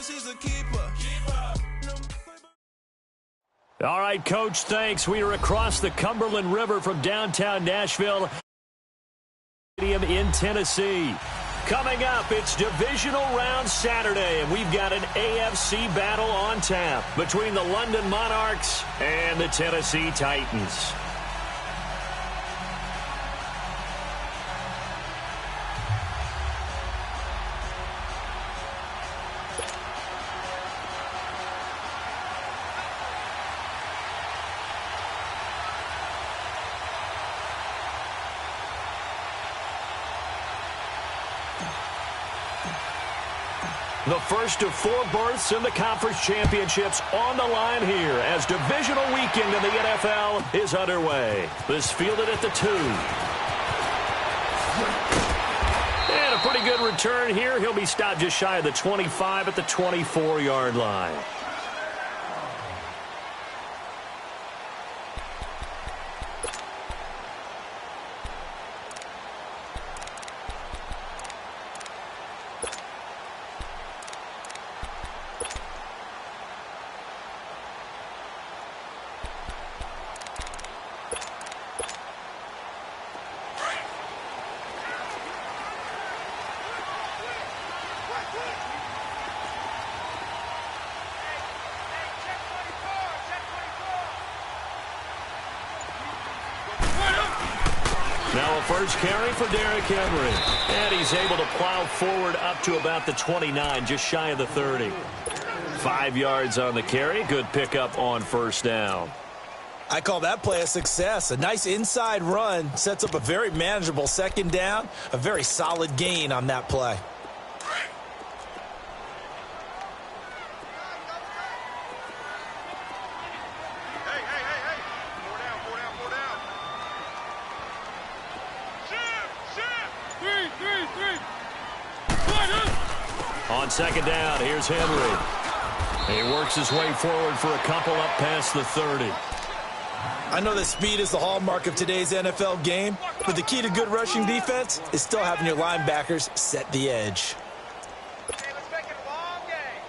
She's a keeper. All right, Coach, thanks. We are across the Cumberland River from downtown Nashville Stadium in Tennessee. Coming up, it's Divisional Round Saturday, and we've got an AFC battle on tap between the London Monarchs and the Tennessee Titans. The first of 4 berths in the conference championships on the line here as divisional weekend in the NFL is underway. This fielded at the 2. And a pretty good return here. He'll be stopped just shy of the 25 at the 24-yard line. Now a first carry for Derrick Henry. And he's able to plow forward up to about the 29, just shy of the 30. 5 yards on the carry. Good pickup on first down. I call that play a success. A nice inside run sets up a very manageable second down. A very solid gain on that play. On second down, here's Henry. He works his way forward for a couple up past the 30. I know that speed is the hallmark of today's NFL game, but the key to good rushing defense is still having your linebackers set the edge. Okay, let's make it a long game.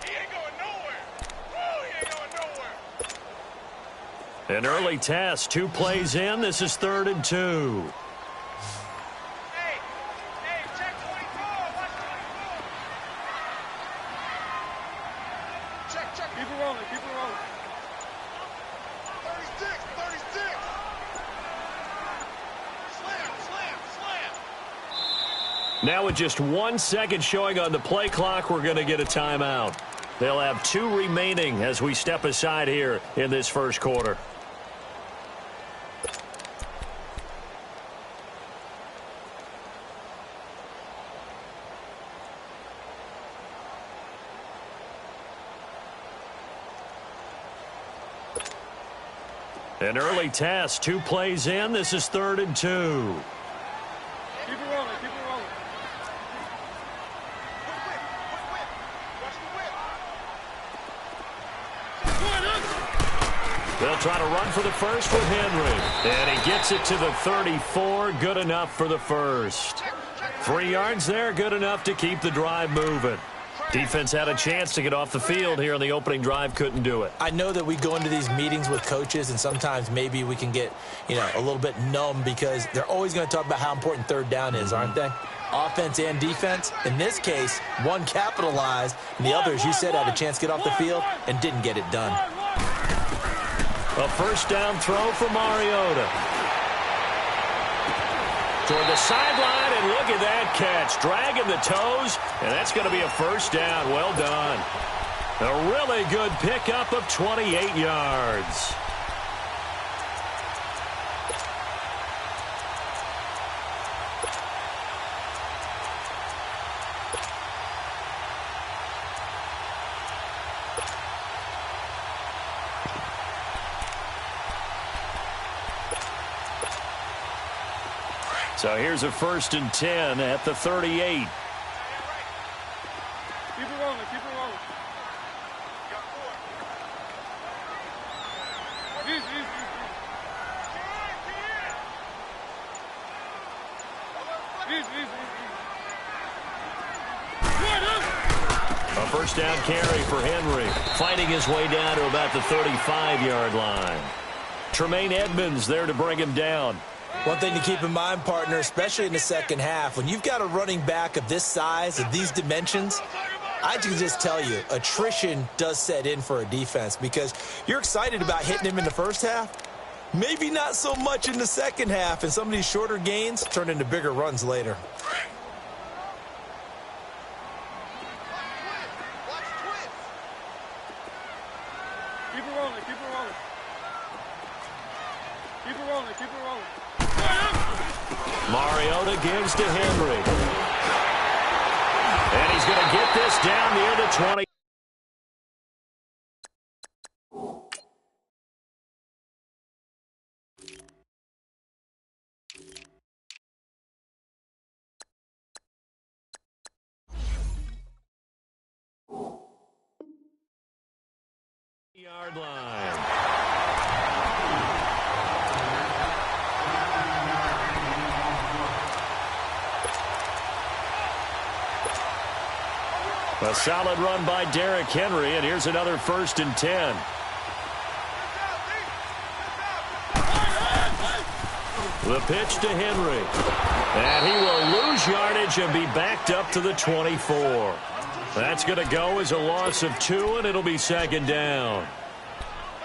He ain't going nowhere. He ain't going nowhere. An early test, 2 plays in. This is 3rd and 2. Hey, check 24. Watch 24. Check. Keep it rolling. 36. Slam. Now with just 1 second showing on the play clock, we're going to get a timeout. They'll have 2 remaining as we step aside here in this first quarter. An early test, 2 plays in. This is 3rd and 2. Keep it rolling. Whip. Watch the whip. They'll try to run for the first with Henry. And he gets it to the 34. Good enough for the first. 3 yards there, good enough to keep the drive moving. Defense had a chance to get off the field here on the opening drive, couldn't do it. I know that we go into these meetings with coaches, and sometimes maybe we can get, a little bit numb because they're always going to talk about how important 3rd down is, aren't they? Offense and defense. In this case, one capitalized, and the other, as you said, had a chance to get off the field and didn't get it done. A first down throw for Mariota. Toward the sideline, and look at that catch. Dragging the toes, and that's going to be a first down. Well done. A really good pickup of 28 yards. So here's a 1st and 10 at the 38. Keep it rolling. A first down carry for Henry, fighting his way down to about the 35-yard line. Tremaine Edmonds there to bring him down. One thing to keep in mind, partner, especially in the second half, when you've got a running back of this size, of these dimensions, I can just tell you, attrition does set in for a defense because you're excited about hitting him in the first half. Maybe not so much in the second half, and some of these shorter gains turn into bigger runs later. Keep it rolling, keep it rolling. Keep it rolling, keep it rolling. Mariota gives to Henry. And he's going to get this down near the 20. Yard line. A solid run by Derrick Henry, and here's another 1st and 10. The pitch to Henry. And he will lose yardage and be backed up to the 24. That's going to go as a loss of 2, and it'll be 2nd down.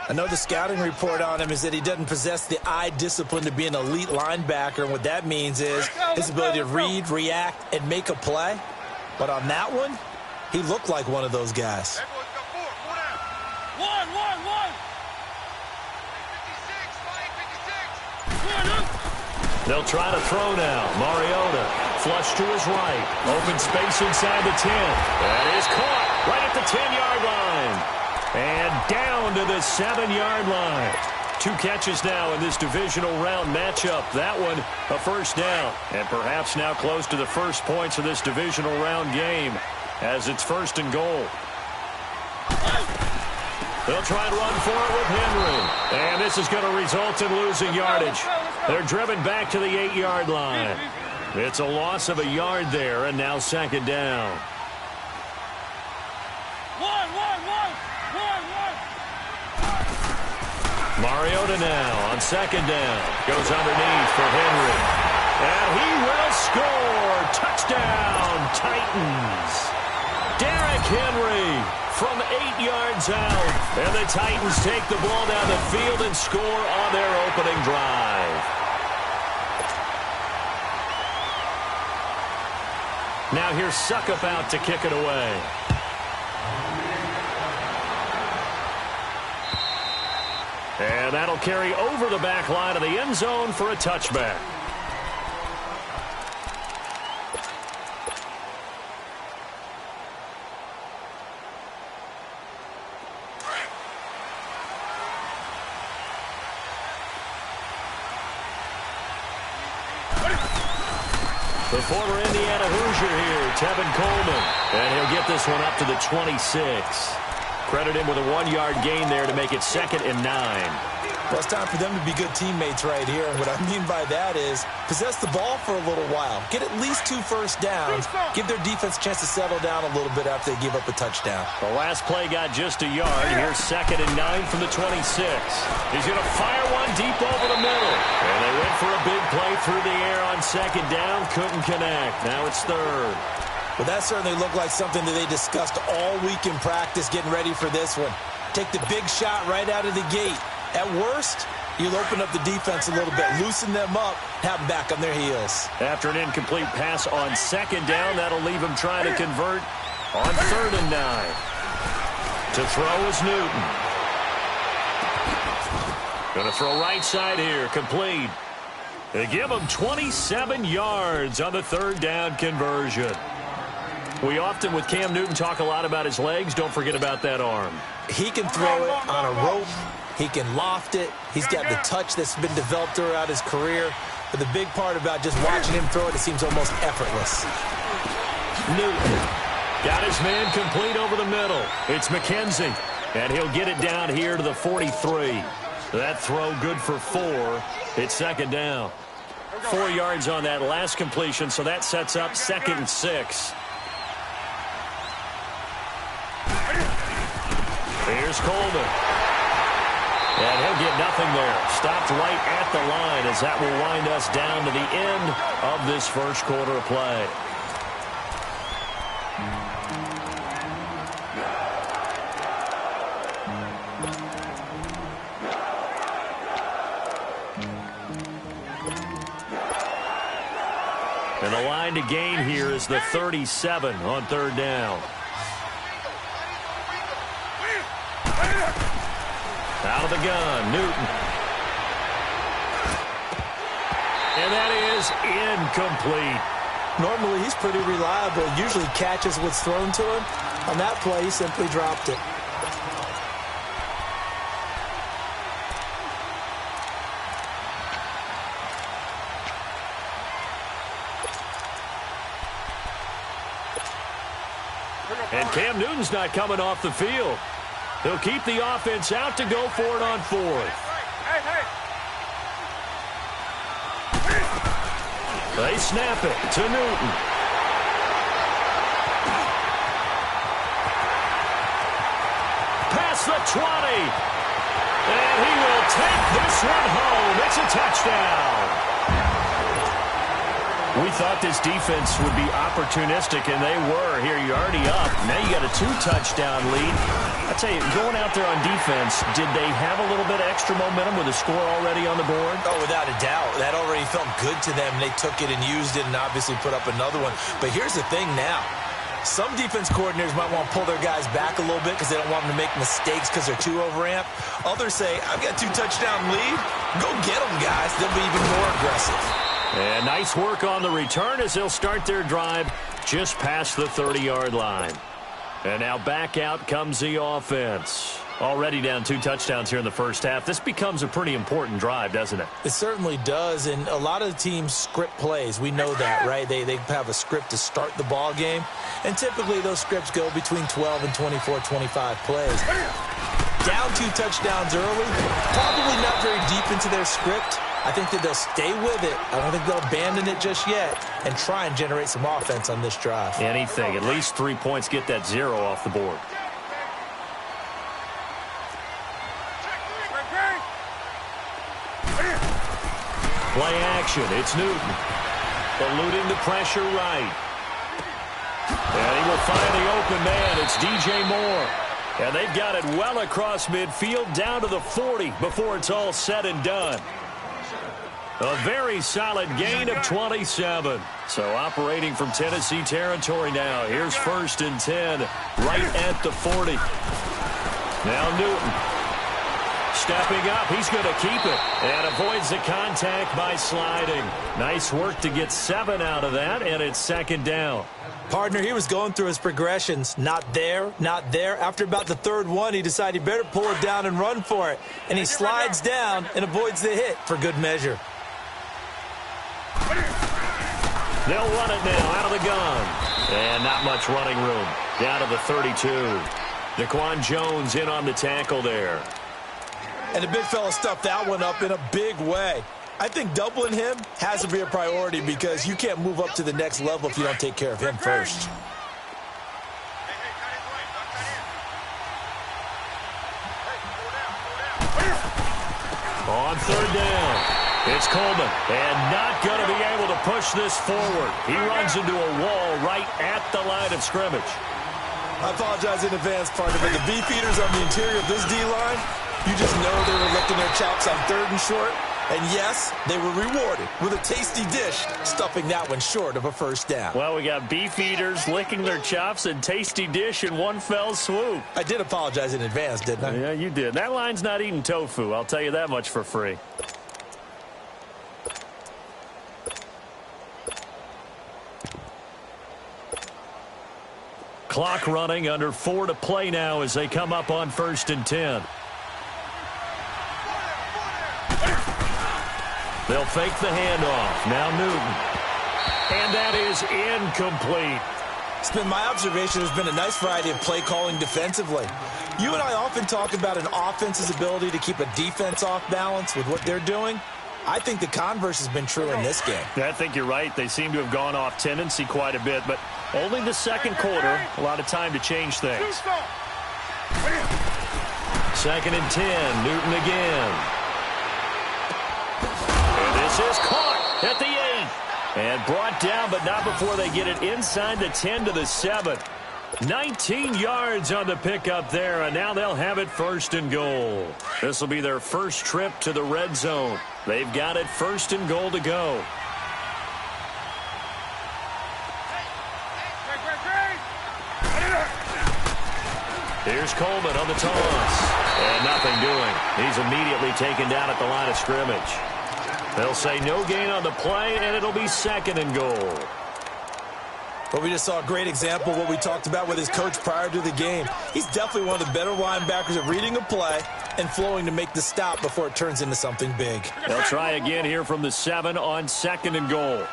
I know the scouting report on him is that he doesn't possess the eye discipline to be an elite linebacker, and what that means is his ability to read, react, and make a play. But on that one, he looked like one of those guys. One. They'll try to throw now. Mariota, flush to his right. Open space inside the 10. That is caught right at the 10-yard line. And down to the 7-yard line. 2 catches now in this divisional round matchup. That one, a first down. And perhaps now close to the first points of this divisional round game as it's 1st and goal. They'll try and run for it with Henry. And this is going to result in losing yardage. They're driven back to the 8-yard line. It's a loss of a yard there, and now 2nd down. Mariota now on 2nd down. Goes underneath for Henry. And he will score. Touchdown, Titans. Derrick Henry from 8 yards out. And the Titans take the ball down the field and score on their opening drive. Now here's Suckup out to kick it away. And that'll carry over the back line of the end zone for a touchback. The former Indiana Hoosier here, Tevin Coleman. And he'll get this one up to the 26. Credit him with a 1-yard gain there to make it 2nd and 9. Well, it's time for them to be good teammates right here. And what I mean by that is possess the ball for a little while. Get at least 2 first downs. Give their defense a chance to settle down a little bit after they give up a touchdown. The last play got just a yard. Here's 2nd and 9 from the 26. He's going to fire one deep over the middle. And they went for a big play through the air on 2nd down. Couldn't connect. Now it's 3rd. Well, that certainly looked like something that they discussed all week in practice getting ready for this one. Take the big shot right out of the gate. At worst, you'll open up the defense a little bit, loosen them up, have them back on their heels. After an incomplete pass on 2nd down, that'll leave him trying to convert on 3rd and 9. To throw is Newton. Going to throw right side here, complete. They give him 27 yards on the 3rd down conversion. We often, with Cam Newton, talk a lot about his legs. Don't forget about that arm. He can throw it on a rope. He can loft it. He's got the touch that's been developed throughout his career. But the big part about just watching him throw it, it seems almost effortless. Newton got his man complete over the middle. It's McKenzie, and he'll get it down here to the 43. That throw good for 4. It's 2nd down. 4 yards on that last completion, so that sets up 2nd and 6. Here's Coleman. And he'll get nothing there. Stopped right at the line as that will wind us down to the end of this first quarter of play. And the line to gain here is the 37 on 3rd down. Out of the gun, Newton. And that is incomplete. Normally, he's pretty reliable. Usually catches what's thrown to him. On that play, he simply dropped it. And Cam Newton's not coming off the field. He'll keep the offense out to go for it on 4th. They snap it to Newton. Past the 20. And he will take this one home. It's a touchdown. We thought this defense would be opportunistic, and they were. Here, you're already up. Now you got a 2-touchdown lead. I tell you, going out there on defense, did they have a little bit of extra momentum with a score already on the board? Oh, without a doubt. That already felt good to them. They took it and used it and obviously put up another one. But here's the thing now. Some defense coordinators might want to pull their guys back a little bit because they don't want them to make mistakes because they're too overamped. Others say, I've got a 2-touchdown lead. Go get them, guys. They'll be even more aggressive. And nice work on the return as they'll start their drive just past the 30-yard line. And now back out comes the offense. Already down 2 touchdowns here in the first half. This becomes a pretty important drive, doesn't it? It certainly does, and a lot of the teams script plays. We know that, right? They have a script to start the ball game, and typically those scripts go between 12 and 24, 25 plays. Down 2 touchdowns early, probably not very deep into their script. I think that they'll stay with it. I don't think they'll abandon it just yet and try and generate some offense on this drive. Anything. At least 3 points, get that 0 off the board. Play action. It's Newton. Eluding the pressure right. And he will find the open man. It's DJ Moore. And they've got it well across midfield down to the 40 before it's all said and done. A very solid gain of 27. So operating from Tennessee territory now. Here's 1st and 10 right at the 40. Now Newton. Stepping up, he's going to keep it and avoids the contact by sliding. Nice work to get 7 out of that, and it's 2nd down. Partner, he was going through his progressions. Not there, not there. After about the 3rd one, he decided he better pull it down and run for it. And he slides down and avoids the hit for good measure. They'll run it now out of the gun. And not much running room. Down to the 32. Daquan Jones in on the tackle there. And the big fella stuffed that one up in a big way. I think doubling him has to be a priority because you can't move up to the next level if you don't take care of him first. On 3rd down, it's Coleman, and not going to be able to push this forward. He runs into a wall right at the line of scrimmage. I apologize in advance, partner, but the beefeaters on the interior of this D-line, you just know they were licking their chops on 3rd and short. And yes, they were rewarded with a tasty dish, stuffing that one short of a 1st down. Well, we got beef eaters licking their chops and tasty dish in one fell swoop. I did apologize in advance, didn't I? Yeah, you did. That line's not eating tofu, I'll tell you that much for free. Clock running, under 4 to play now as they come up on 1st and 10. They'll fake the handoff. Now Newton. And that is incomplete. It's been my observation there's been a nice variety of play calling defensively. You and I often talk about an offense's ability to keep a defense off balance with what they're doing. I think the converse has been true in this game. I think you're right. They seem to have gone off tendency quite a bit, but only the second quarter, a lot of time to change things. 2nd and 10, Newton again. And this is caught at the 8. And brought down, but not before they get it inside the 10 to the 7. 19 yards on the pickup there, and now they'll have it 1st and goal. This will be their first trip to the red zone. They've got it 1st and goal to go. Here's Coleman on the toss. And nothing doing. He's immediately taken down at the line of scrimmage. They'll say no gain on the play, and it'll be 2nd and goal. But we just saw a great example of what we talked about with his coach prior to the game. He's definitely one of the better linebackers at reading a play and flowing to make the stop before it turns into something big. They'll try again here from the 7 on 2nd and goal.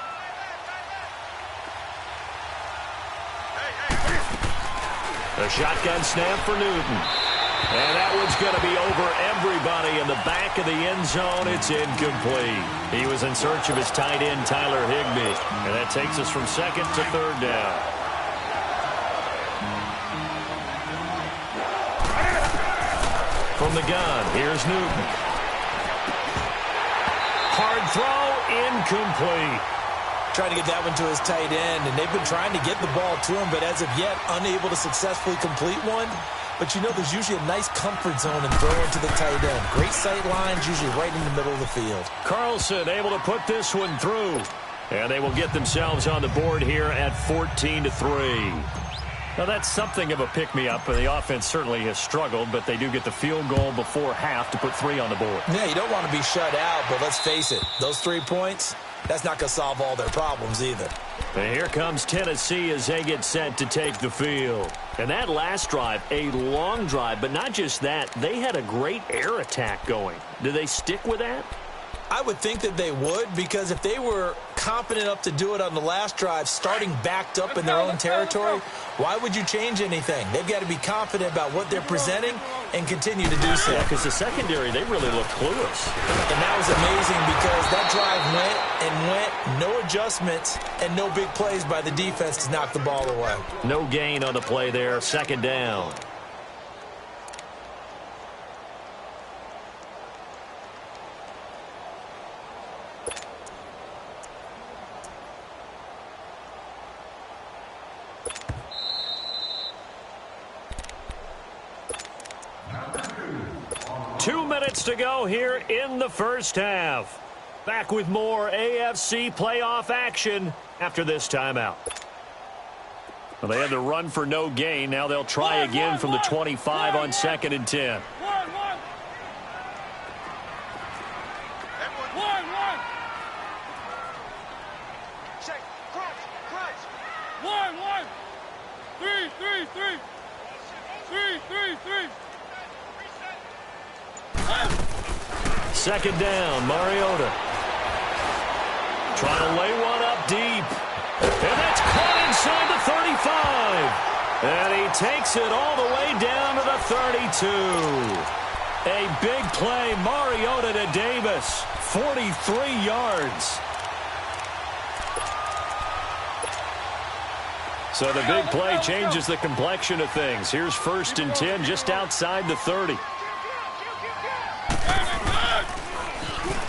A shotgun snap for Newton. And that one's going to be over everybody in the back of the end zone. It's incomplete. He was in search of his tight end, Tyler Higbee. And that takes us from 2nd to 3rd down. From the gun, here's Newton. Hard throw, incomplete. Trying to get that one to his tight end, and they've been trying to get the ball to him, but as of yet, unable to successfully complete one. But you know there's usually a nice comfort zone in throwing to the tight end. Great sight lines, usually right in the middle of the field. Carlson able to put this one through. And they will get themselves on the board here at 14-3. Now that's something of a pick-me-up. The offense certainly has struggled, but they do get the field goal before half to put 3 on the board. Yeah, you don't want to be shut out, but let's face it, those 3 points, that's not going to solve all their problems either. And here comes Tennessee as they get set to take the field. And that last drive, a long drive, but not just that, they had a great air attack going. Do they stick with that? I would think that they would, because if they were confident enough to do it on the last drive, starting backed up in their own territory, why would you change anything? They've got to be confident about what they're presenting and continue to do so. Yeah, because the secondary, they really looked clueless. And that was amazing because that drive went, no adjustments, and no big plays by the defense to knock the ball away. No gain on the play there, 2nd down. To go here in the first half. Back with more AFC playoff action after this timeout. Well, they had to run for no gain. Now they'll try again from the 25 on 2nd and 10. Check. Crunch. 3. 2nd down, Mariota. Trying to lay one up deep. And that's caught inside the 35. And he takes it all the way down to the 32. A big play, Mariota to Davis. 43 yards. So the big play changes the complexion of things. Here's 1st and 10 just outside the 30.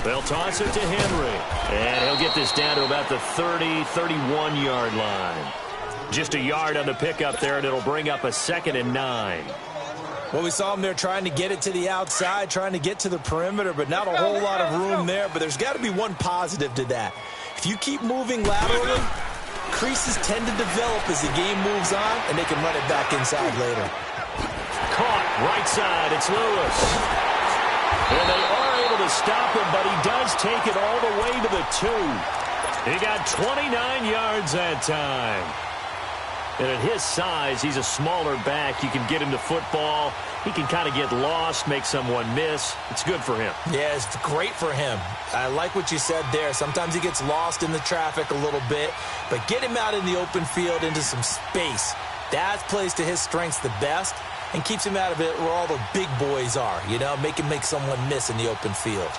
They'll toss it to Henry. And he'll get this down to about the 30, 31-yard line. Just a yard on the pickup there, and it'll bring up a 2nd and 9. Well, we saw him there trying to get it to the outside, trying to get to the perimeter, but not a whole lot of room there. But there's got to be one positive to that. If you keep moving laterally, creases tend to develop as the game moves on, and they can run it back inside later. Caught right side. It's Lewis. And they are able to stop him, but he does take it all the way to the 2. He got 29 yards that time. And at his size, he's a smaller back. You can get him to football. He can kind of get lost, make someone miss. It's good for him. Yeah, it's great for him. I like what you said there. Sometimes he gets lost in the traffic a little bit, but get him out in the open field into some space. That plays to his strengths the best and keeps him out of it where all the big boys are, you know, make him make someone miss in the open field.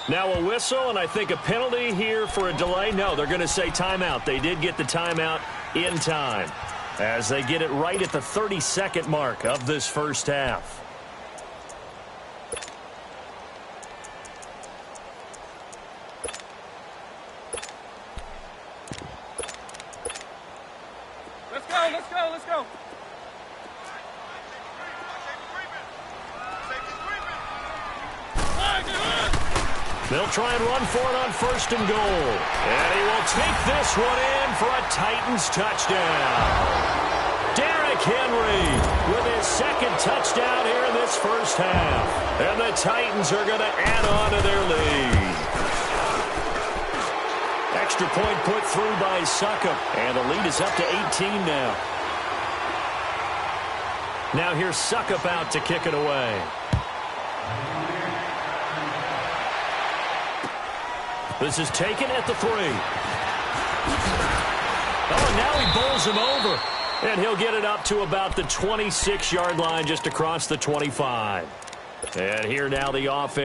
Now a whistle, and I think a penalty here for a delay. No, they're going to say timeout. They did get the timeout in time as they get it right at the 30-second mark of this first half. Let's go, let's go, let's go. They'll try and run for it on first and goal. And he will take this one in for a Titans touchdown. Derrick Henry with his second touchdown here in this first half. And the Titans are going to add on to their lead. Extra point put through by Succop. And the lead is up to 18 now. Now here's Succop out to kick it away. This is taken at the 3. Oh, now he bowls him over. And he'll get it up to about the 26-yard line, just across the 25. And here now the offense.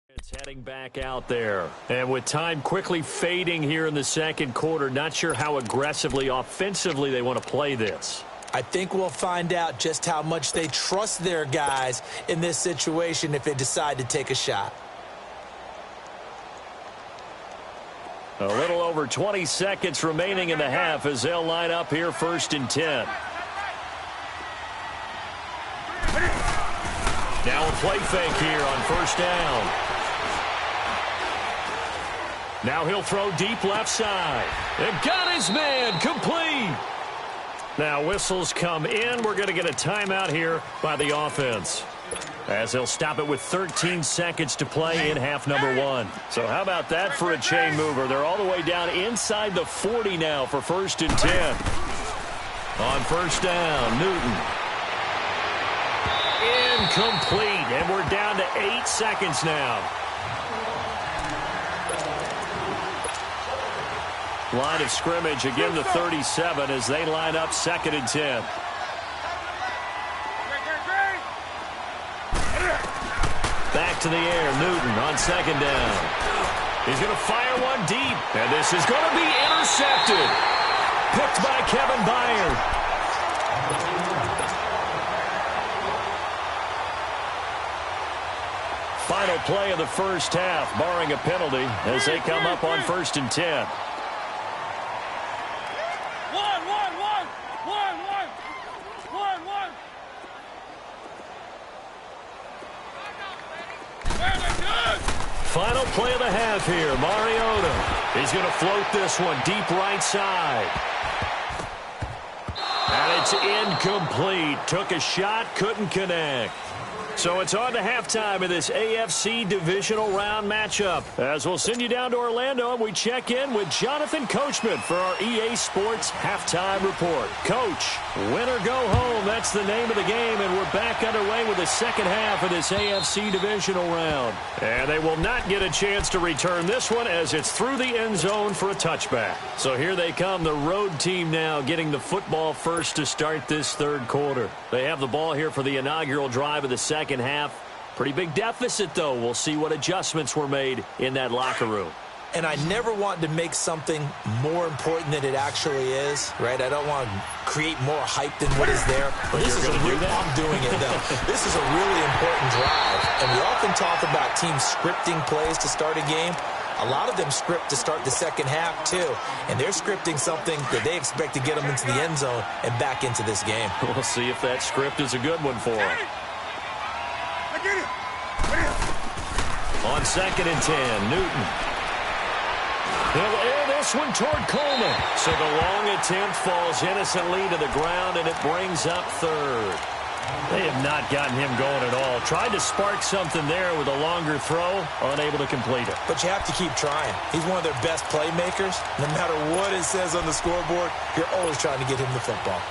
It's heading back out there. And with time quickly fading here in the second quarter, not sure how aggressively, offensively they want to play this. I think we'll find out just how much they trust their guys in this situation if they decide to take a shot. A little over 20 seconds remaining in the half as they'll line up here first and 10. Now a play fake here on first down. Now he'll throw deep left side. And got his man complete. Now whistles come in. We're going to get a timeout here by the offense, as they'll stop it with 13 seconds to play in half number 1. So how about that for a chain mover? They're all the way down inside the 40 now for first and 10. On first down, Newton. Incomplete, and we're down to 8 seconds now. Line of scrimmage, again the 37 as they line up second and 10. Back to the air, Newton on second down. He's going to fire one deep, and this is going to be intercepted. Picked by Kevin Byard. Final play of the first half, barring a penalty, as they come up on first and 10. Final play of the half here, Mariota. He's going to float this one deep right side. And it It's incomplete. Took a shot, couldn't connect. So it's on to halftime of this AFC Divisional Round matchup. As we'll send you down to Orlando, and we check in with Jonathan Coachman for our EA Sports Halftime Report. Coach, win or go home, that's the name of the game, and we're back underway with the second half of this AFC Divisional Round. And they will not get a chance to return this one as it's through the end zone for a touchback. So here they come, the road team now getting the football first to start this third quarter. They have the ball here for the inaugural drive of the second half. Pretty big deficit, though. We'll see what adjustments were made in that locker room. And I never want to make something more important than it actually is, right? I don't want to create more hype than what is there. But this is I'm doing it, though. This is a really important drive. And we often talk about teams scripting plays to start a game. A lot of them script to start the second half, too. And they're scripting something that they expect to get them into the end zone and back into this game. We'll see if that script is a good one for them. On 2nd and 10, Newton. He'll air this one toward Coleman. So the long attempt falls innocently to the ground, and it brings up third. They have not gotten him going at all. Tried to spark something there with a longer throw, unable to complete it. But you have to keep trying. He's one of their best playmakers. No matter what it says on the scoreboard, you're always trying to get him the football.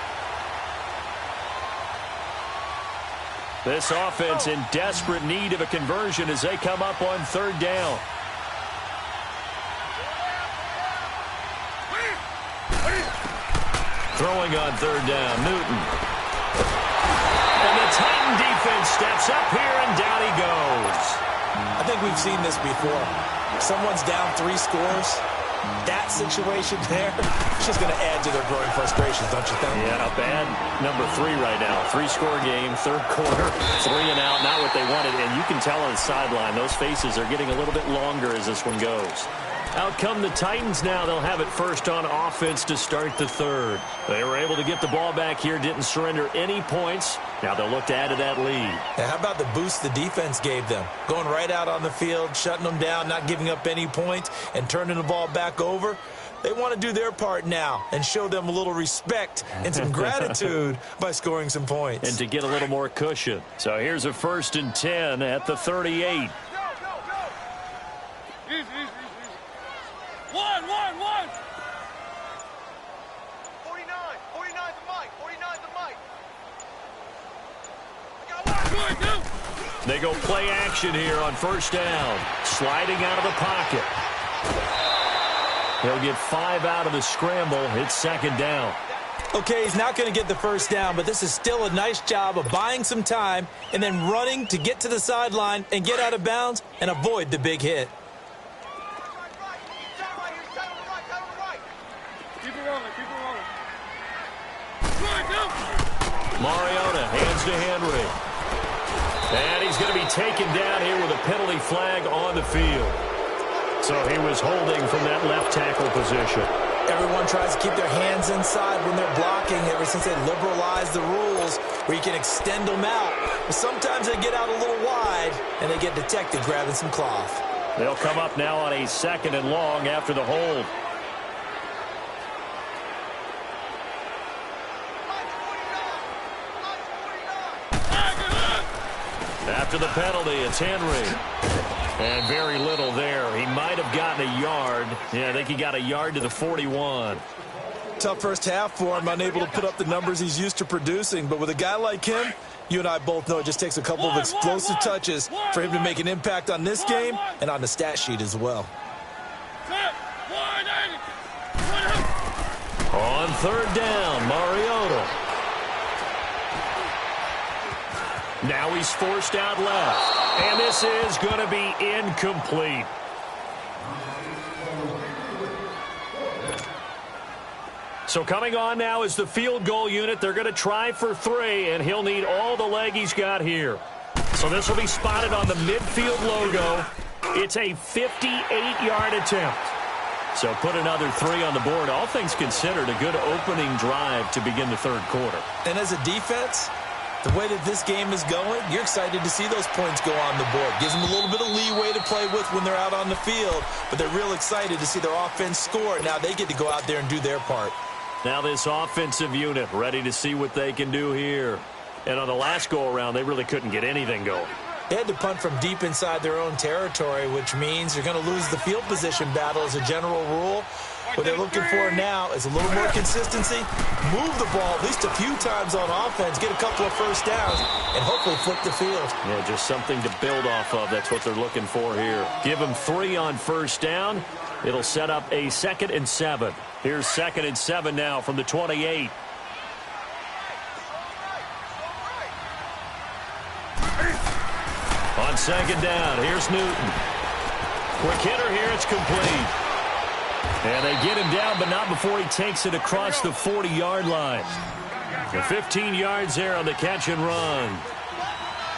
This offense in desperate need of a conversion as they come up on 3rd down. Throwing on 3rd down, Newton. And the Titan defense steps up here, and down he goes. I think we've seen this before. Someone's down 3 scores. That situation there, it's just going to add to their growing frustrations, don't you think? Yeah, a bad number 3 right now. 3-score game, 3rd quarter, 3 and out, not what they wanted. And you can tell on the sideline, those faces are getting a little bit longer as this one goes. Out come the Titans now. They'll have it first on offense to start the third. They were able to get the ball back here, didn't surrender any points. Now they'll look to add to that lead. Now, how about the boost the defense gave them? Going right out on the field, shutting them down, not giving up any points, and turning the ball back over. They want to do their part now and show them a little respect and some gratitude by scoring some points. And to get a little more cushion. So here's a 1st and 10 at the 38. One. 49 the mic. 49 the mic. I got one. They go play action here on 1st down. Sliding out of the pocket. He'll get 5 out of the scramble. It's 2nd down. Okay, he's not going to get the 1st down, but this is still a nice job of buying some time and then running to get to the sideline and get out of bounds and avoid the big hit. Mariota hands to Henry. And he's going to be taken down here with a penalty flag on the field. So he was holding from that left tackle position. Everyone tries to keep their hands inside when they're blocking ever since they liberalized the rules where you can extend them out. But sometimes they get out a little wide and they get detected grabbing some cloth. They'll come up now on a 2nd and long after the hold. After the penalty, it's Henry. And very little there. He might have gotten a yard. Yeah, I think he got a yard to the 41. Tough first half for him, unable to put up the numbers he's used to producing. But with a guy like him, you and I both know it just takes a couple of explosive touches for him to make an impact on this game and on the stat sheet as well. On 3rd down, Mariota. Now he's forced out left. And this is going to be incomplete. So coming on now is the field goal unit. They're going to try for 3, and he'll need all the leg he's got here. So this will be spotted on the midfield logo. It's a 58-yard attempt. So put another 3 on the board. All things considered, a good opening drive to begin the third quarter. And as a defense, the way that this game is going, you're excited to see those points go on the board. Gives them a little bit of leeway to play with when they're out on the field, but they're real excited to see their offense score. Now they get to go out there and do their part. Now this offensive unit ready to see what they can do here. And on the last go-around, they really couldn't get anything going. They had to punt from deep inside their own territory, which means you're going to lose the field position battle as a general rule. What they're looking for now is a little more consistency, move the ball at least a few times on offense, get a couple of first downs, and hopefully flip the field. Yeah, just something to build off of. That's what they're looking for here. Give them 3 on first down. It'll set up a 2nd and 7. Here's 2nd and 7 now from the 28. On 2nd down, here's Newton. Quick hitter here, it's complete. And they get him down, but not before he takes it across the 40-yard line. The 15 yards there on the catch and run.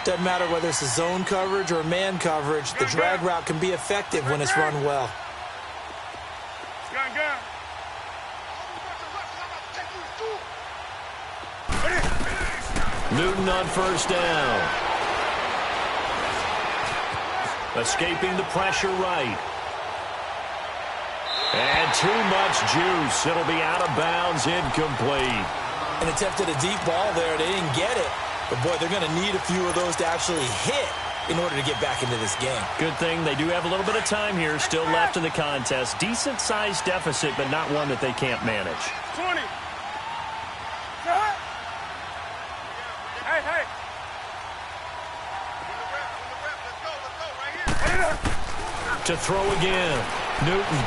Doesn't matter whether it's a zone coverage or man coverage, the drag route can be effective when it's run well. Newton on first down. Escaping the pressure right. And too much juice. It'll be out of bounds, incomplete. And attempted a deep ball there. They didn't get it. But, boy, they're going to need a few of those to actually hit in order to get back into this game. Good thing they do have a little bit of time here still left in the contest. Decent-sized deficit, but not one that they can't manage. 20. Hey. To throw again. Newton.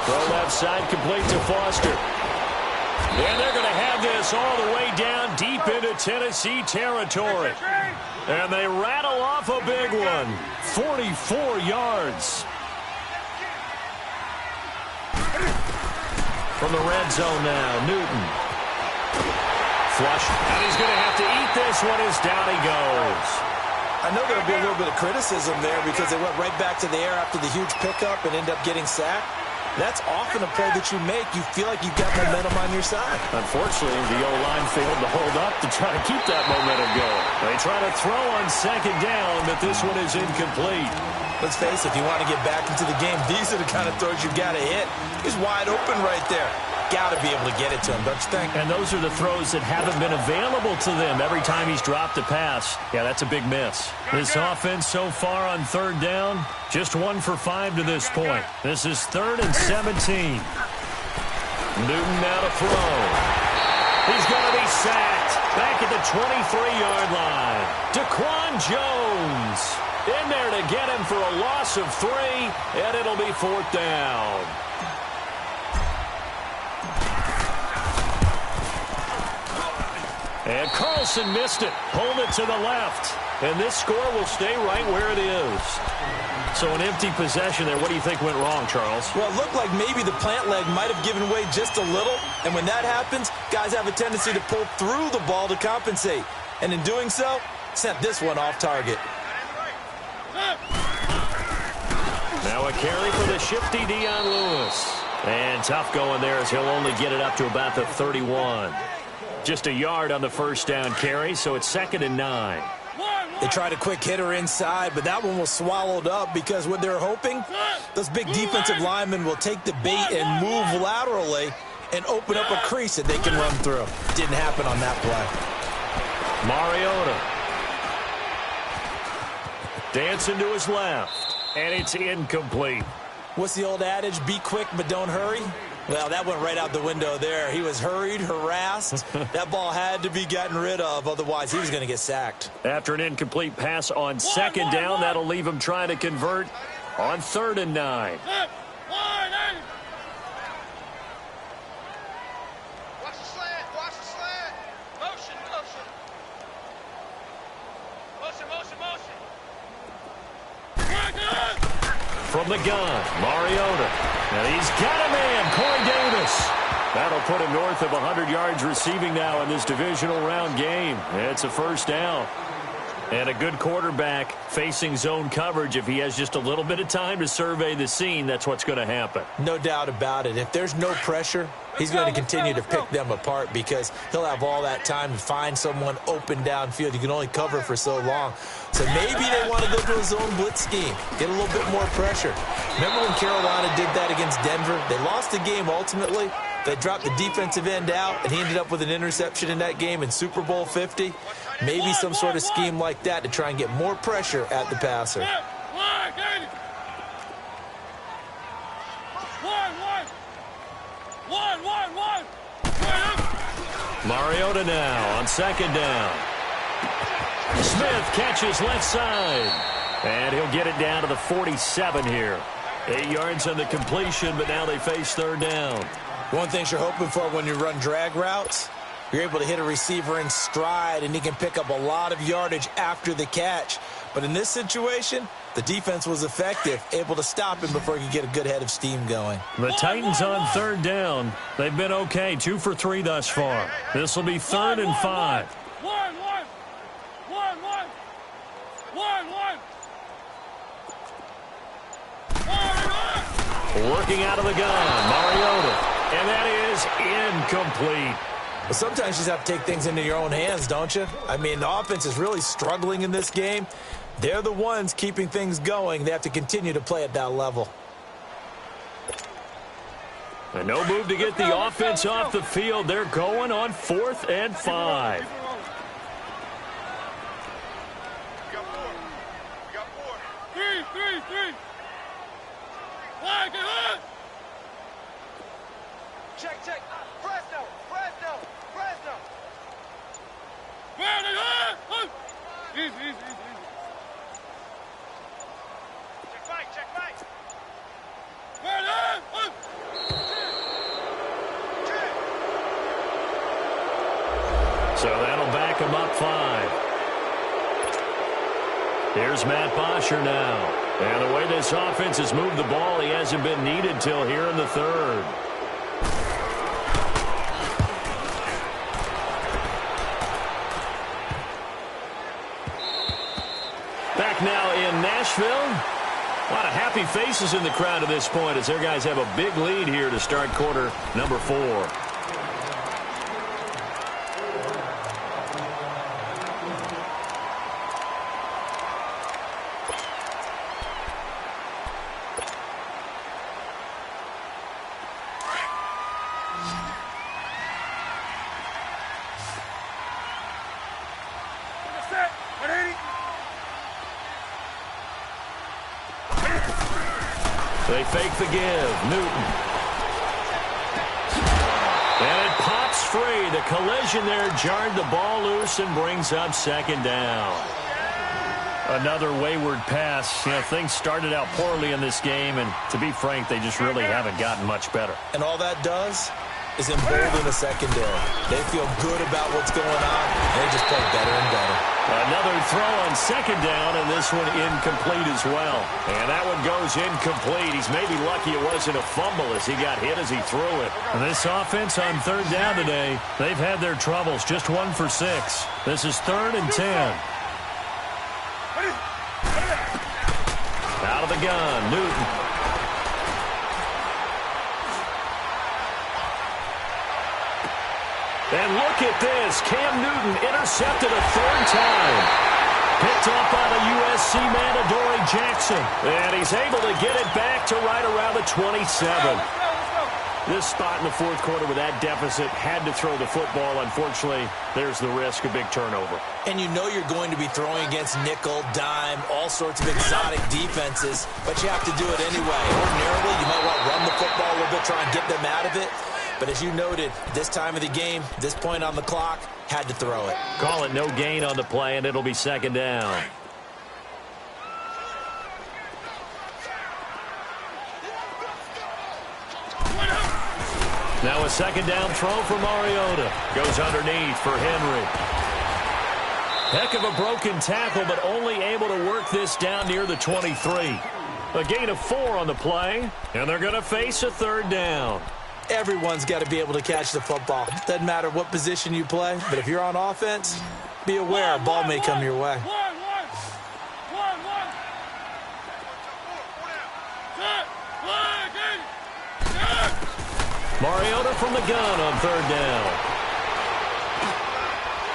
Throw left side, complete to Foster. And they're going to have this all the way down deep into Tennessee territory. And they rattle off a big one. 44 yards. From the red zone now, Newton. Flush. And he's going to have to eat this one as down he goes. I know there'll be a little bit of criticism there because they went right back to the air after the huge pickup and end up getting sacked. That's often a play that you make. You feel like you've got momentum on your side. Unfortunately, the O-line failed to hold up to try to keep that momentum going. They try to throw on 2nd down, but this one is incomplete. Let's face it, if you want to get back into the game, these are the kind of throws you've got to hit. He's wide open right there. Got to be able to get it to him, don't you think? And those are the throws that haven't been available to them every time he's dropped a pass. Yeah, that's a big miss. This offense so far on 3rd down, just 1 for 5 to this point. This is 3rd and 17. Newton now to throw. He's going to be sacked back at the 23-yard line. Daquan Jones in there to get him for a loss of 3, and it'll be 4th down. And Carlson missed it, pulled it to the left. And this score will stay right where it is. So an empty possession there. What do you think went wrong, Charles? Well, it looked like maybe the plant leg might have given way just a little. And when that happens, guys have a tendency to pull through the ball to compensate. And in doing so, sent this one off target. Now a carry for the shifty Dion Lewis. And tough going there as he'll only get it up to about the 31. Just a yard on the first down carry, so it's 2nd and 9. They tried a quick hitter inside, but that one was swallowed up because what they're hoping, those big defensive linemen will take the bait and move laterally and open up a crease that they can run through. Didn't happen on that play. Mariota. Dancing to his left, and it's incomplete. What's the old adage? Be quick, but don't hurry. Well, that went right out the window there. He was hurried, harassed. That ball had to be gotten rid of, otherwise he was going to get sacked. After an incomplete pass on 2nd down, that'll leave him trying to convert on 3rd and 9. Watch the slant. Motion. From the gun, Mariota. And he's got a man, Corey Davis. That'll put him north of 100 yards receiving now in this divisional round game. It's a first down. And a good quarterback facing zone coverage, if he has just a little bit of time to survey the scene, that's what's going to happen. No doubt about it. If there's no pressure, he's going to continue to pick them apart because he'll have all that time to find someone open downfield. You can only cover for so long. So maybe they want to go to a zone blitz scheme, get a little bit more pressure. Remember when Carolina did that against Denver? They lost the game ultimately. They dropped the defensive end out, and he ended up with an interception in that game in Super Bowl 50. Maybe some sort of scheme like that to try and get more pressure at the passer. Mariota now on second down. Smith catches left side. And he'll get it down to the 47 here. 8 yards on the completion, but now they face third down. One thing you're hoping for when you run drag routes, you're able to hit a receiver in stride, and he can pick up a lot of yardage after the catch. But in this situation, the defense was effective, able to stop him before he could get a good head of steam going. The Titans on third down. They've been okay, 2 for 3 thus far. This will be 3rd and 5. Working out of the gun, Mariota. And that is incomplete. But sometimes you just have to take things into your own hands, don't you? I mean, the offense is really struggling in this game. They're the ones keeping things going. They have to continue to play at that level. And no move to get the offense off the field. They're going on 4th and 5. We got 4. Three. Get up. Check. Fresno. Easy. Check right. So that'll back him up 5. Here's Matt Bosher now. And the way this offense has moved the ball, he hasn't been needed till here in the 3rd. Back now in Nashville. A lot of happy faces in the crowd at this point as their guys have a big lead here to start quarter number 4. They fake the give. Newton. And it pops free. The collision there jarred the ball loose and brings up second down. Another wayward pass. You know, things started out poorly in this game, and to be frank, they just really haven't gotten much better. And all that does is embolden the secondary. They feel good about what's going on, and they just play better and better. Another throw on second down, and this one incomplete as well. And that one goes incomplete. He's maybe lucky it wasn't a fumble as he got hit as he threw it. And this offense on third down today, they've had their troubles. Just 1 for 6. This is 3rd and 10. Out of the gun, Newton. And look at this. Cam Newton intercepted a 3rd time. Picked up by the USC man, Adoree Jackson. And he's able to get it back to right around the 27. This spot in the 4th quarter with that deficit, had to throw the football. Unfortunately, there's the risk of big turnover. And you know you're going to be throwing against nickel, dime, all sorts of exotic defenses, but you have to do it anyway. Ordinarily, you might want to run the football a little bit, try and get them out of it. But as you noted, this time of the game, this point on the clock, had to throw it. Call it no gain on the play, and it'll be second down. Now a second down throw for Mariota. Goes underneath for Henry. Heck of a broken tackle, but only able to work this down near the 23. A gain of 4 on the play, and they're going to face a 3rd down. Everyone's got to be able to catch the football. Doesn't matter what position you play, but if you're on offense, be aware a ball may come your way. Mariota from the gun on third down.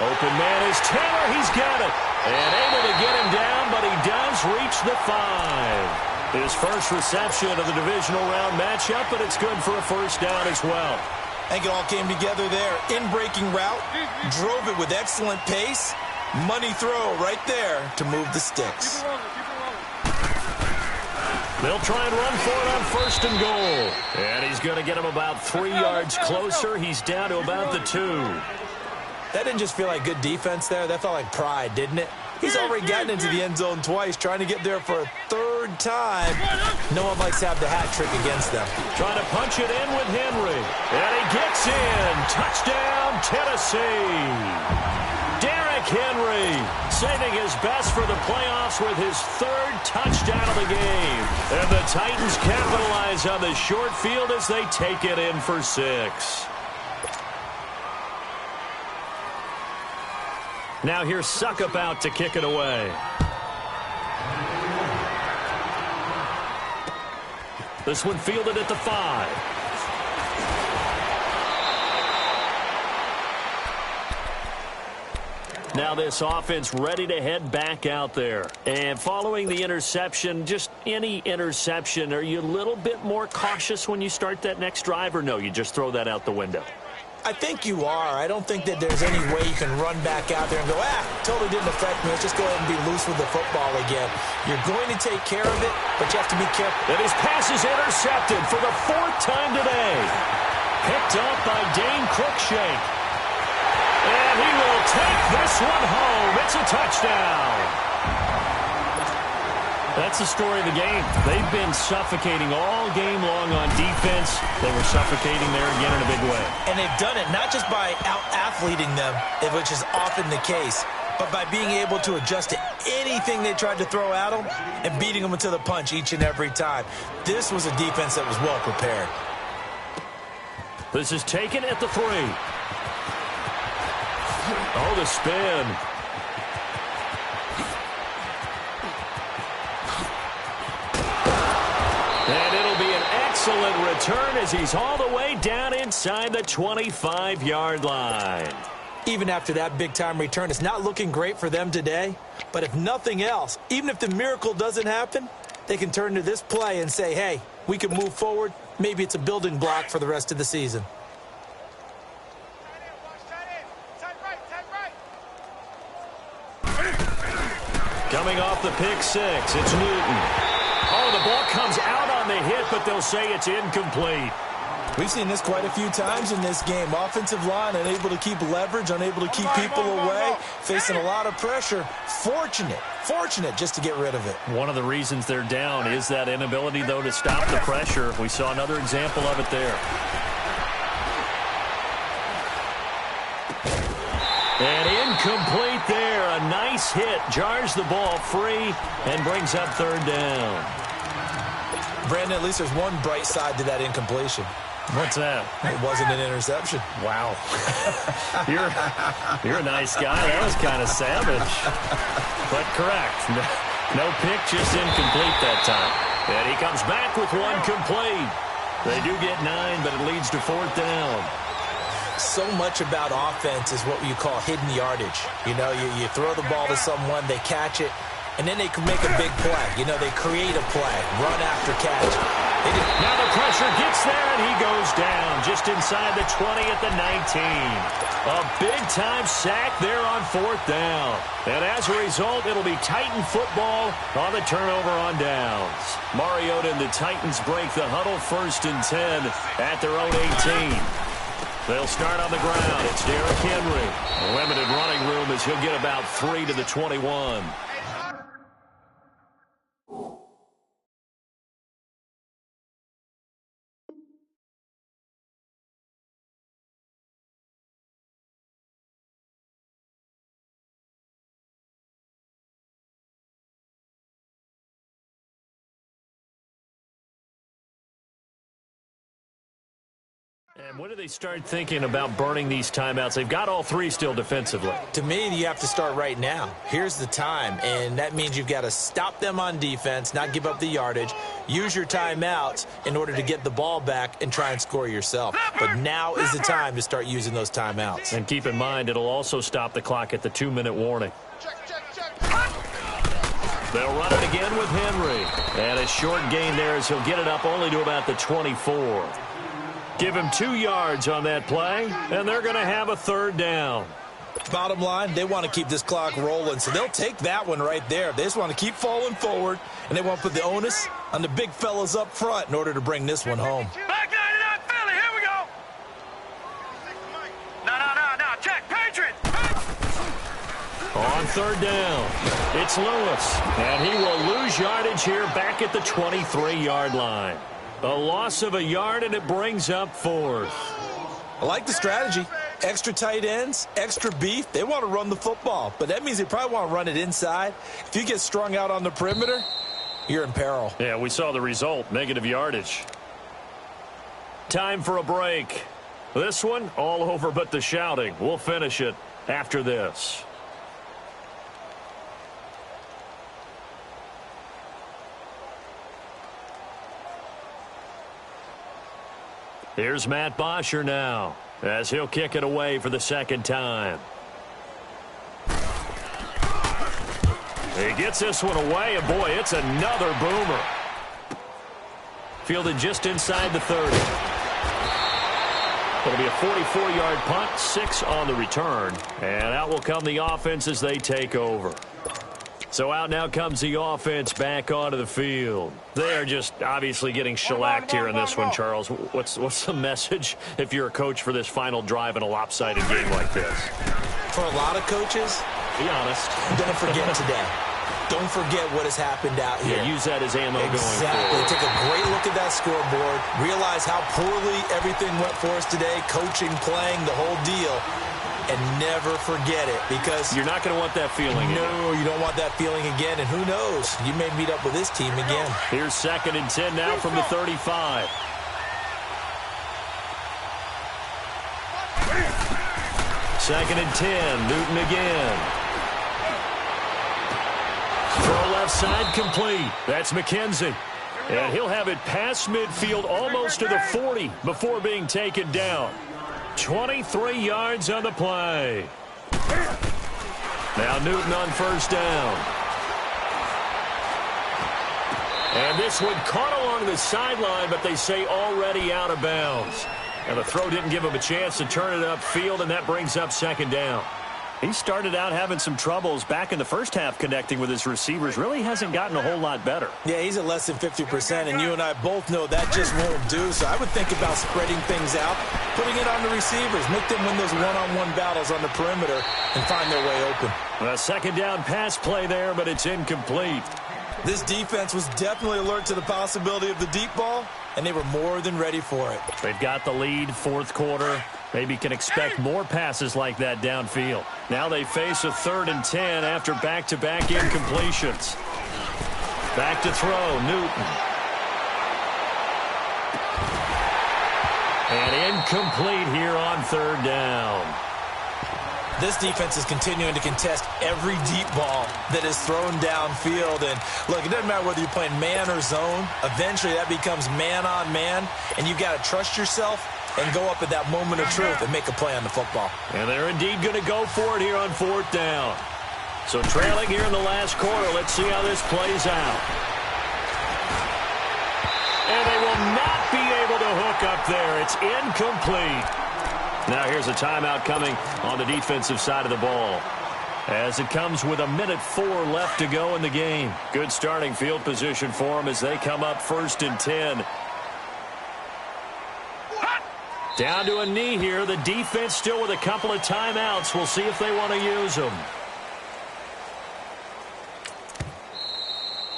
Open man is Taylor. He's got it. And able to get him down, but he does reach the 5. His first reception of the divisional round matchup, but it's good for a first down as well. I think it all came together there. In-breaking route, drove it with excellent pace. Money throw right there to move the sticks. They'll try and run for it on first and goal. And he's going to get him about 3 yards closer. He's down to about the 2. That didn't just feel like good defense there. That felt like pride, didn't it? He's already gotten into the end zone twice, trying to get there for a third time. No one likes to have the hat trick against them. Trying to punch it in with Henry. And he gets in. Touchdown, Tennessee. Derrick Henry saving his best for the playoffs with his 3rd touchdown of the game. And the Titans capitalize on the short field as they take it in for 6. Now here's Suckup out to kick it away. This one fielded at the 5. Now this offense ready to head back out there. And following the interception, just any interception, are you a little bit more cautious when you start that next drive, or no, you just throw that out the window? I think you are. I don't think that there's any way you can run back out there and go, totally didn't affect me. Let's just go ahead and be loose with the football again. You're going to take care of it, but you have to be careful. And his pass is intercepted for the 4th time today. Picked up by Dane Cruikshank. And he will take this one home. It's a touchdown. That's the story of the game. They've been suffocating all game long on defense. They were suffocating there again in a big way. And they've done it not just by out-athleting them, which is often the case, but by being able to adjust to anything they tried to throw at them and beating them to the punch each and every time. This was a defense that was well prepared. This is taken at the 3. Oh, the spin. And it'll be an excellent return as he's all the way down inside the 25-yard line. Even after that big-time return, it's not looking great for them today. But if nothing else, even if the miracle doesn't happen, they can turn to this play and say, hey, we can move forward. Maybe it's a building block for the rest of the season. Coming off the pick 6, it's Newton. Oh, the ball comes out on the hit, but they'll say it's incomplete. We've seen this quite a few times in this game. Offensive line unable to keep leverage, unable to keep people away, facing a lot of pressure. Fortunate just to get rid of it. One of the reasons they're down is that inability, though, to stop the pressure. We saw another example of it there. And incomplete there. A nice hit. Jars the ball free and brings up 3rd down. Brandon, at least there's one bright side to that incompletion. What's that? It wasn't an interception. Wow. You're a nice guy. That was kind of savage. But correct. No pick, just incomplete that time. And he comes back with one complete. They do get 9, but it leads to 4th down. So much about offense is what you call hidden yardage. You know, you throw the ball to someone, they catch it, and then they can make a big play. You know, they create a play, run after catch. Now the pressure gets there, and he goes down just inside the 20 at the 19. A big-time sack there on 4th down. And as a result, it'll be Titan football on the turnover on downs. Mariota and the Titans break the huddle 1st and 10 at their own 18. They'll start on the ground. It's Derrick Henry. Limited running room as he'll get about 3 to the 21. And when do they start thinking about burning these timeouts? They've got all three still defensively. To me, you have to start right now. Here's the time, and that means you've got to stop them on defense, not give up the yardage, use your timeouts in order to get the ball back and try and score yourself. But now is the time to start using those timeouts. And keep in mind, it'll also stop the clock at the 2-minute warning. They'll run it again with Henry. And a short gain there as he'll get it up only to about the 24. Give him 2 yards on that play, and they're going to have a third down. Bottom line, they want to keep this clock rolling, so they'll take that one right there. They just want to keep falling forward, and they want to put the onus on the big fellas up front in order to bring this one home. Back 99 Philly, here we go. No, check, Patriots. On third down, it's Lewis, and he will lose yardage here back at the 23-yard line. A loss of a yard, and it brings up fourth. I like the strategy. Extra tight ends, extra beef. They want to run the football, but that means they probably want to run it inside. If you get strung out on the perimeter, you're in peril. Yeah, we saw the result, negative yardage. Time for a break. This one, all over but the shouting. We'll finish it after this. Here's Matt Bosher now, as he'll kick it away for the second time. He gets this one away, and boy, it's another boomer. Fielded just inside the 30. It'll be a 44-yard punt, 6 on the return, and out will come the offense as they take over. So out now comes the offense back onto the field. They are just obviously getting shellacked here in this one, Charles. What's the message if you're a coach for this final drive in a lopsided game like this? For a lot of coaches, be honest. Don't forget today. Don't forget what has happened out here. Yeah, use that as ammo going Exactly. forward. Take a great look at that scoreboard. Realize how poorly everything went for us today. Coaching, playing, the whole deal. And never forget it, because you're not going to want that feeling again. No, you don't want that feeling again, and who knows? You may meet up with this team again. Here's 2nd and 10 now from the 35. Second and 10, Newton again. Throw left side complete. That's McKenzie. And he'll have it past midfield almost to the 40 before being taken down. 23 yards on the play. Now Newton on first down. And this one caught along the sideline, but they say already out of bounds. And the throw didn't give him a chance to turn it upfield, and that brings up 2nd down. He started out having some troubles back in the first half connecting with his receivers. Really hasn't gotten a whole lot better. Yeah, he's at less than 50%, and you and I both know that just won't do. So I would think about spreading things out, putting it on the receivers, make them win those one-on-one battles on the perimeter and find their way open. A 2nd down pass play there, but it's incomplete. This defense was definitely alert to the possibility of the deep ball, and they were more than ready for it. They've got the lead, 4th quarter. Maybe can expect more passes like that downfield. Now they face a 3rd and 10 after back-to-back incompletions. Back to throw, Newton. And incomplete here on 3rd down. This defense is continuing to contest every deep ball that is thrown downfield. And, look, it doesn't matter whether you're playing man or zone. Eventually that becomes man-on-man, and you've got to trust yourself and go up at that moment of truth and make a play on the football. And they're indeed going to go for it here on 4th down. So trailing here in the last quarter, let's see how this plays out. And they will not be able to hook up there. It's incomplete. Now here's a timeout coming on the defensive side of the ball, as it comes with 1:04 left to go in the game. Good starting field position for them as they come up 1st and 10. Down to a knee here. The defense still with a couple of timeouts. We'll see if they want to use them.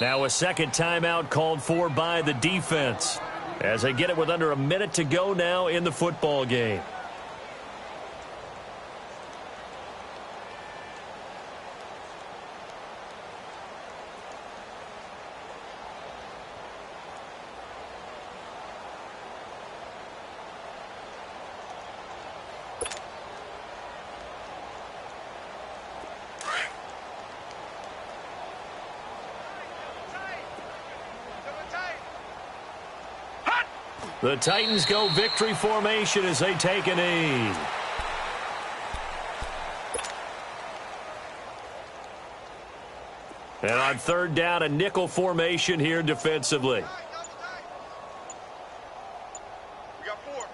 Now a 2nd timeout called for by the defense, as they get it with under a minute to go now in the football game. The Titans go victory formation as they take a knee. And on third down, a nickel formation here defensively. We got four.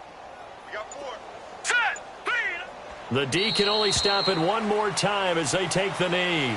Set. Lead. The D can only stop it one more time as they take the knee.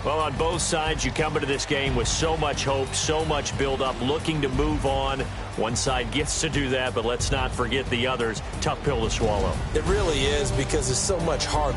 Well, on both sides, you come into this game with so much hope, so much build-up, looking to move on. One side gets to do that, but let's not forget the others. Tough pill to swallow. It really is, because there's so much hard